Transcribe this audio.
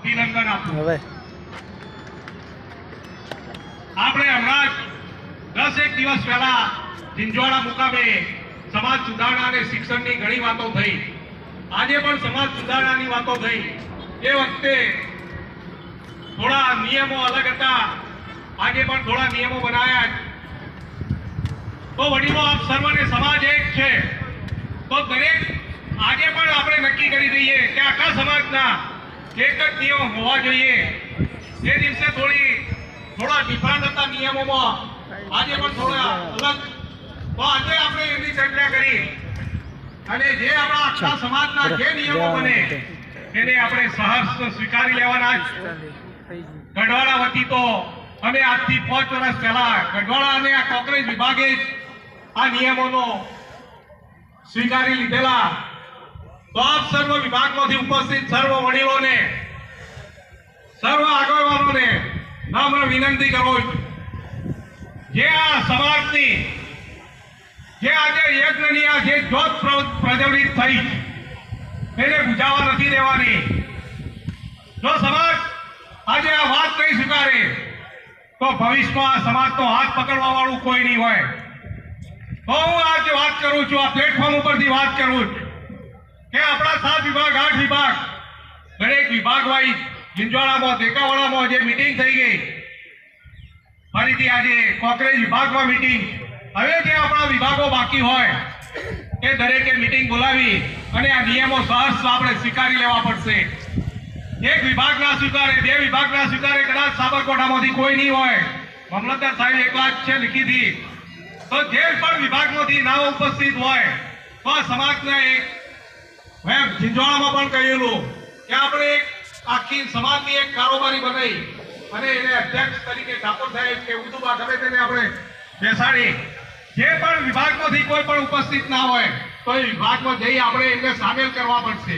અભિનંદન આપું. આપણે હમણાં 10 દિવસ પહેલા ઝીંઝુવાડા મુકામે સમાજ સુધારણા અને શિક્ષણની ઘણી વાતો થઈ. આજે પણ સમાજ સુધારણાની વાતો થઈ. એ વખતે થોડા નિયમો અલગ હતા, આજે પણ થોડા નિયમો બનાવ્યા. તો વડીલો, આપ સર્વને સમાજ એક છે, તો દરેક આજે પણ આપણે નક્કી કરી દઈએ કે આખા સમાજના એક જ નિયમ હોવા જોઈએ. જે દિવસે થોડા ડિફરન્ટ હતા નિયમોમાં, આજે પણ થોડા અલગ. તો આજે આપણે એની ચર્ચા કરી અને જે આપણા આખા સમાજના જે નિયમો બને એને આપણે સહર્ષ સ્વીકારી લેવાના. ગઢવાડા વતી તો અમે આજથી 5 વર્ષ પહેલા ગઢવાડા અને આ કોંગ્રેસ વિભાગે આ નિયમોનો સ્વીકારી લીધેલા. તો આપ સર્વ વિભાગમાંથી ઉપસ્થિત સર્વ વડીલોને, સર્વ આગેવાનોને નમ્ર વિનંતી કરું છું, જે આ સમાજની જે આજે યજ્ઞની આ જે જ્યોત પ્રજ્વલિત થઈ એને બુઝાવવા નથી દેવાની. જો સમાજ આજે આ વાત નહીં સ્વીકારે તો ભવિષ્યમાં આ સમાજનો હાથ પકડવા વાળું કોઈ નહીં હોય. તો હું આજે વાત કરું છું, આ પ્લેટફોર્મ ઉપરથી વાત કરું છું કે આપણા 7 વિભાગ 8 વિભાગ દરેક વિભાગ વાઇઝ ઝીંઝુવાડામાં દેકાવાડામાં જે મીટિંગ થઈ ગઈ, ફરીથી આજે કોંગ્રેસ વિભાગમાં મીટિંગ. હવે જે આપણા વિભાગો બાકી હોય એ દરેકે મીટિંગ બોલાવી અને આ નિયમો સહર્ષ આપણે સ્વીકારી લેવા પડશે. એક વિભાગ ના સ્વીકારે, 2 વિભાગ ના સ્વીકારે, કદાચ સાબરકાંઠામાંથી કોઈ નહીં હોય, મામલતદાર સાહેબ એકલા જ છે લીખીથી, તો જે પણ વિભાગમાંથી ના ઉપસ્થિત હોય તો આ સમાજના એક મેં ઝીંઝુવાડામાં પણ કહેલું કે આપણે એક આખી સમાજની એક કારોબારી બનાવી અને એને અધ્યક્ષ તરીકે ઠાકોર સાહેબ કે ઉદુબા ગમે તેને આપણે બેસાડી, જે પણ વિભાગમાંથી કોઈ પણ ઉપસ્થિત ના હોય તો એ વિભાગમાં જઈ આપણે એમને સામેલ કરવા પડશે.